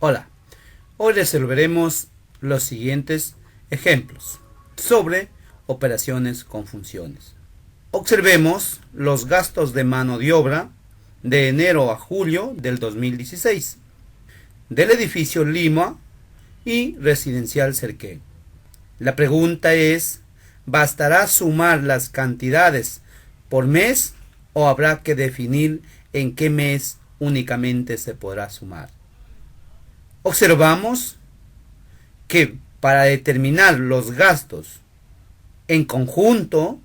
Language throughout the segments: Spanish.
Hola, hoy resolveremos los siguientes ejemplos sobre operaciones con funciones. Observemos los gastos de mano de obra de enero a julio del 2016 del edificio Lima y Residencial Cerqué. La pregunta es, ¿bastará sumar las cantidades por mes o habrá que definir en qué mes únicamente se podrá sumar? Observamos que para determinar los gastos en conjunto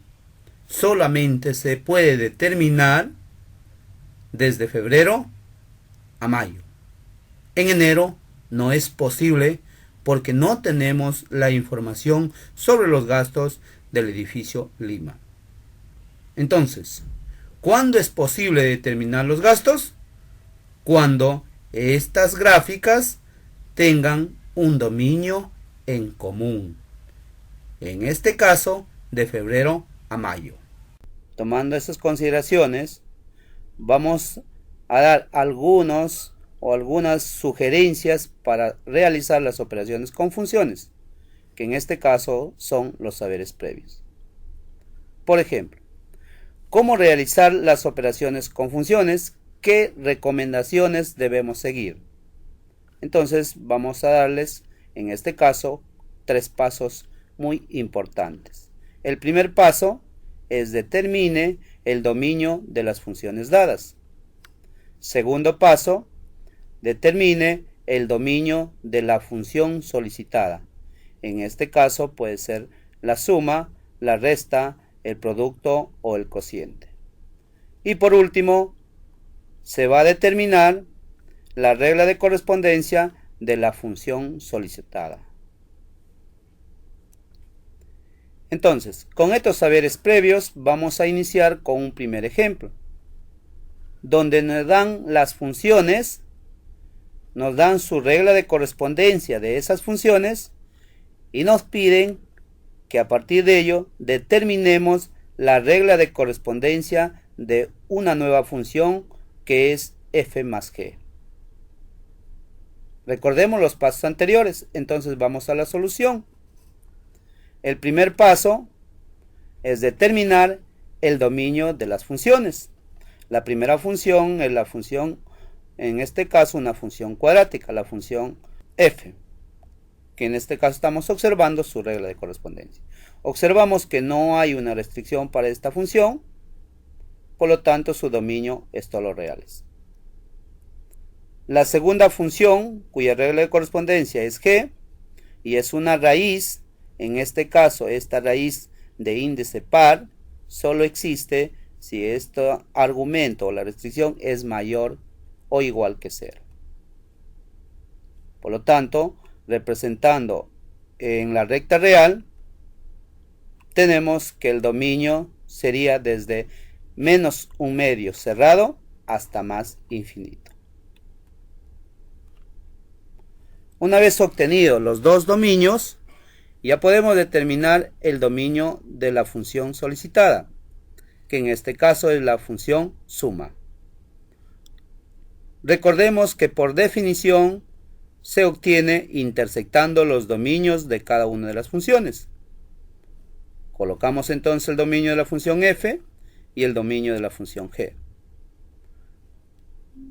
solamente se puede determinar desde febrero a mayo. En enero no es posible porque no tenemos la información sobre los gastos del edificio Lima. Entonces, ¿cuándo es posible determinar los gastos? Cuando estas gráficas tengan un dominio en común. En este caso, de febrero a mayo. Tomando esas consideraciones, vamos a dar algunas sugerencias para realizar las operaciones con funciones, que en este caso son los saberes previos. Por ejemplo, ¿cómo realizar las operaciones con funciones? ¿Qué recomendaciones debemos seguir? Entonces vamos a darles, en este caso, 3 pasos muy importantes. El primer paso es determine el dominio de las funciones dadas. Segundo paso, determine el dominio de la función solicitada. En este caso puede ser la suma, la resta, el producto o el cociente. Y por último, se va a determinar la regla de correspondencia de la función solicitada. Entonces, con estos saberes previos vamos a iniciar con un primer ejemplo, donde nos dan las funciones, nos dan su regla de correspondencia de esas funciones y nos piden que a partir de ello determinemos la regla de correspondencia de una nueva función que es f más g. Recordemos los pasos anteriores, entonces vamos a la solución. El primer paso es determinar el dominio de las funciones. La primera función es la función, en este caso una función cuadrática, la función f, que en este caso estamos observando su regla de correspondencia. Observamos que no hay una restricción para esta función, por lo tanto su dominio es todos los reales. La segunda función, cuya regla de correspondencia es g, y es una raíz, en este caso esta raíz de índice par, solo existe si este argumento o la restricción es mayor o igual que 0. Por lo tanto, representando en la recta real, tenemos que el dominio sería desde menos un medio cerrado hasta más infinito. Una vez obtenidos los dos dominios, ya podemos determinar el dominio de la función solicitada, que en este caso es la función suma. Recordemos que por definición se obtiene intersectando los dominios de cada una de las funciones. Colocamos entonces el dominio de la función f y el dominio de la función g.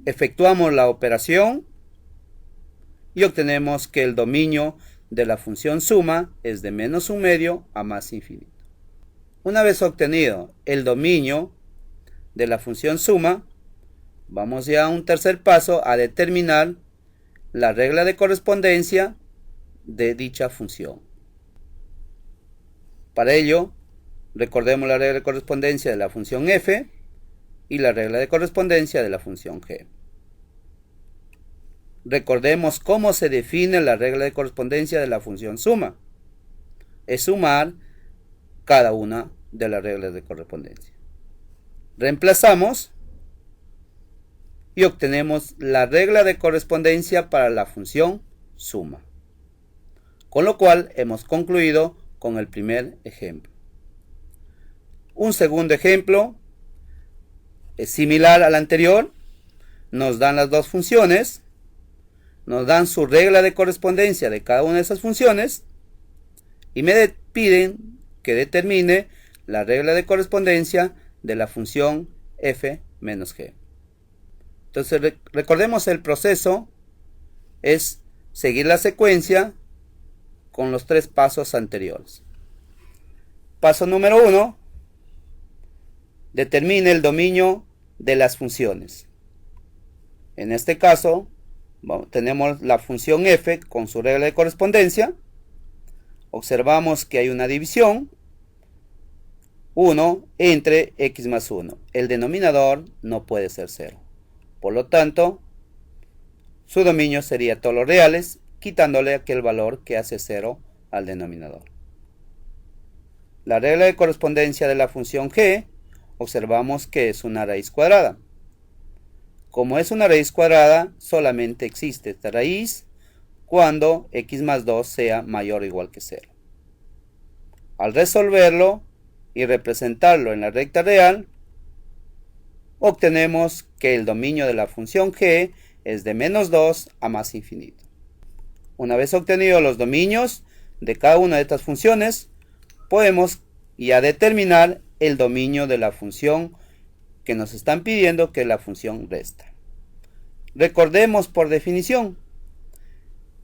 Efectuamos la operación y obtenemos que el dominio de la función suma es de menos un medio a más infinito. Una vez obtenido el dominio de la función suma, vamos ya a un tercer paso a determinar la regla de correspondencia de dicha función. Para ello, recordemos la regla de correspondencia de la función f y la regla de correspondencia de la función g. Recordemos cómo se define la regla de correspondencia de la función suma. Es sumar cada una de las reglas de correspondencia. Reemplazamos y obtenemos la regla de correspondencia para la función suma. Con lo cual hemos concluido con el primer ejemplo. Un segundo ejemplo es similar al anterior. Nos dan las dos funciones, nos dan su regla de correspondencia de cada una de esas funciones y me piden que determine la regla de correspondencia de la función f menos g. Entonces recordemos, el proceso es seguir la secuencia con los 3 pasos anteriores. Paso número 1, determine el dominio de las funciones. En este caso, tenemos la función f con su regla de correspondencia. Observamos que hay una división, 1 entre x más 1. El denominador no puede ser 0. Por lo tanto, su dominio sería todos los reales, quitándole aquel valor que hace 0 al denominador. La regla de correspondencia de la función g, observamos que es una raíz cuadrada. Como es una raíz cuadrada, solamente existe esta raíz cuando x más 2 sea mayor o igual que 0. Al resolverlo y representarlo en la recta real, obtenemos que el dominio de la función g es de menos 2 a más infinito. Una vez obtenidos los dominios de cada una de estas funciones, podemos ya determinar el dominio de la función que nos están pidiendo, que es la función resta. Recordemos por definición,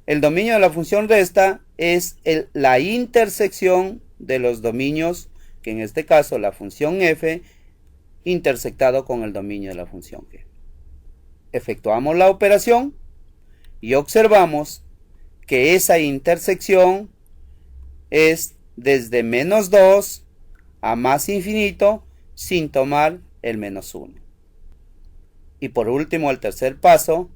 el dominio de la función resta es la intersección de los dominios, que en este caso la función f intersectado con el dominio de la función g. Efectuamos la operación y observamos que esa intersección es desde menos 2 a más infinito sin tomar el menos 1. Y por último, el tercer paso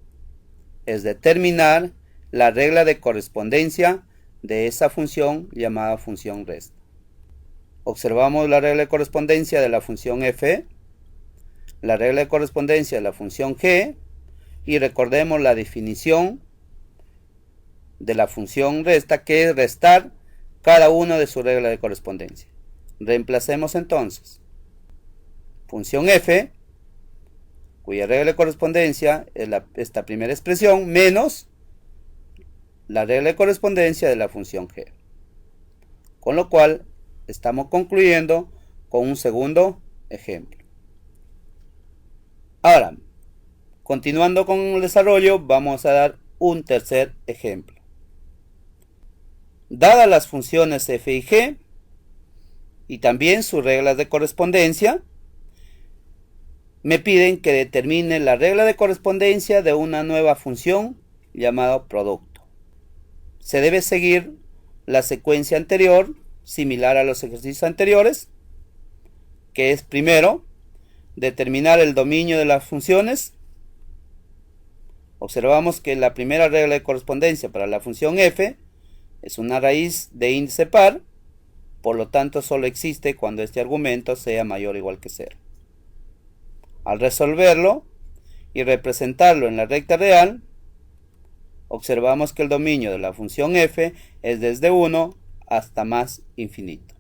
es determinar la regla de correspondencia de esa función llamada función resta. Observamos la regla de correspondencia de la función f, la regla de correspondencia de la función g, y recordemos la definición de la función resta, que es restar cada una de su regla de correspondencia. Reemplacemos entonces función f, cuya regla de correspondencia es esta primera expresión, menos la regla de correspondencia de la función g. Con lo cual estamos concluyendo con un segundo ejemplo. Ahora, continuando con el desarrollo, vamos a dar un tercer ejemplo. Dadas las funciones f y g y también sus reglas de correspondencia, me piden que determine la regla de correspondencia de una nueva función llamada producto. Se debe seguir la secuencia anterior, similar a los ejercicios anteriores, que es primero determinar el dominio de las funciones. Observamos que la primera regla de correspondencia para la función f es una raíz de índice par, por lo tanto solo existe cuando este argumento sea mayor o igual que 0. Al resolverlo y representarlo en la recta real, observamos que el dominio de la función f es desde 1 hasta más infinito.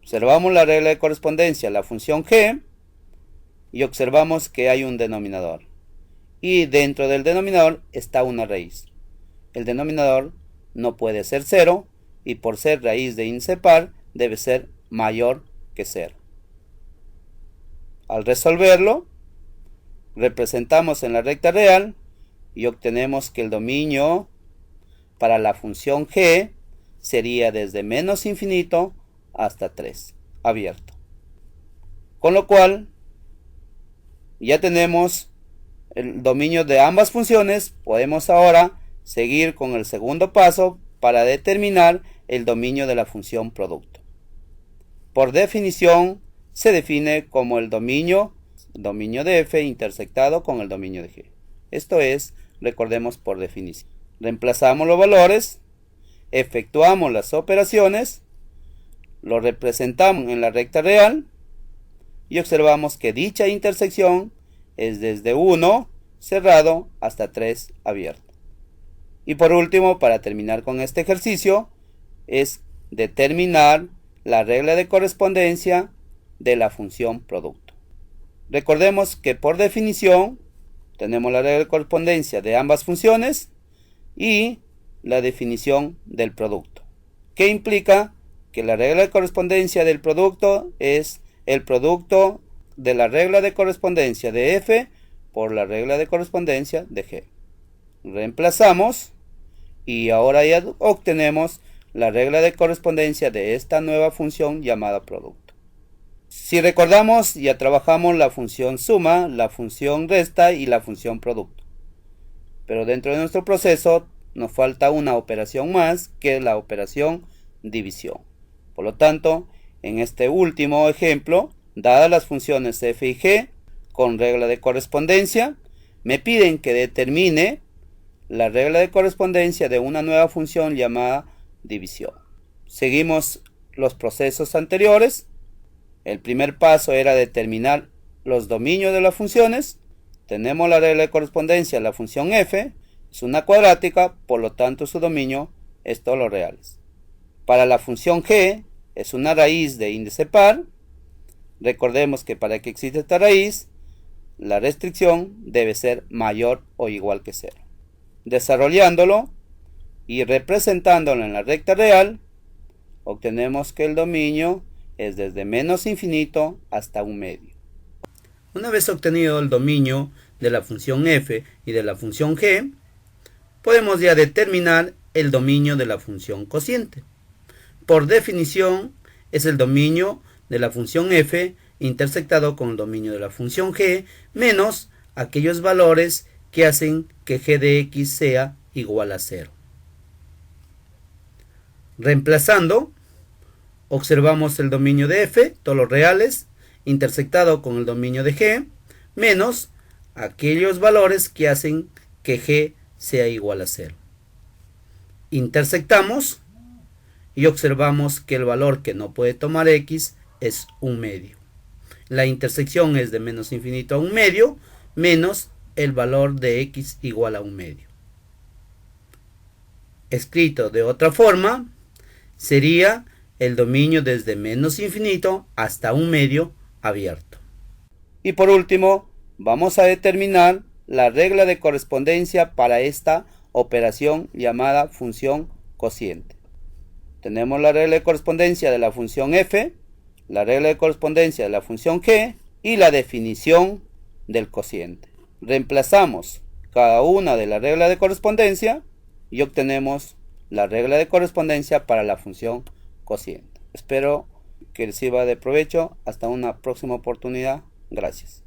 Observamos la regla de correspondencia de la función g y observamos que hay un denominador. Y dentro del denominador está una raíz. El denominador no puede ser 0 y por ser raíz de índice par debe ser mayor que 0. Al resolverlo, representamos en la recta real y obtenemos que el dominio para la función g sería desde menos infinito hasta 3, abierto. Con lo cual, ya tenemos el dominio de ambas funciones. Podemos ahora seguir con el segundo paso para determinar el dominio de la función producto. Por definición, se define como el dominio de f intersectado con el dominio de g. Esto es, recordemos por definición. Reemplazamos los valores, efectuamos las operaciones, lo representamos en la recta real y observamos que dicha intersección es desde 1 cerrado hasta 3 abierto. Y por último, para terminar con este ejercicio, es determinar la regla de correspondencia de la función producto. Recordemos que por definición tenemos la regla de correspondencia de ambas funciones y la definición del producto, que implica que la regla de correspondencia del producto es el producto de la regla de correspondencia de f por la regla de correspondencia de g. Reemplazamos y ahora ya obtenemos la regla de correspondencia de esta nueva función llamada producto. Si recordamos, ya trabajamos la función suma, la función resta y la función producto. Pero dentro de nuestro proceso nos falta una operación más, que es la operación división. Por lo tanto, en este último ejemplo, dadas las funciones f y g con regla de correspondencia, me piden que determine la regla de correspondencia de una nueva función llamada división. Seguimos los procesos anteriores. El primer paso era determinar los dominios de las funciones. Tenemos la regla de correspondencia, la función f es una cuadrática, por lo tanto su dominio es todos los reales. Para la función g es una raíz de índice par. Recordemos que para que exista esta raíz, la restricción debe ser mayor o igual que 0. Desarrollándolo y representándolo en la recta real, obtenemos que el dominio es desde menos infinito hasta un medio. Una vez obtenido el dominio de la función f y de la función g, podemos ya determinar el dominio de la función cociente. Por definición, es el dominio de la función f intersectado con el dominio de la función g menos aquellos valores que hacen que g de x sea igual a 0. Reemplazando, observamos el dominio de f, todos los reales, intersectado con el dominio de g, menos aquellos valores que hacen que g sea igual a 0. Intersectamos y observamos que el valor que no puede tomar x es un medio. La intersección es de menos infinito a un medio, menos el valor de x igual a un medio. Escrito de otra forma, sería el dominio desde menos infinito hasta un medio abierto. Y por último, vamos a determinar la regla de correspondencia para esta operación llamada función cociente. Tenemos la regla de correspondencia de la función f, la regla de correspondencia de la función g y la definición del cociente. Reemplazamos cada una de las reglas de correspondencia y obtenemos la regla de correspondencia para la función cociente. Espero que les sirva de provecho. Hasta una próxima oportunidad. Gracias.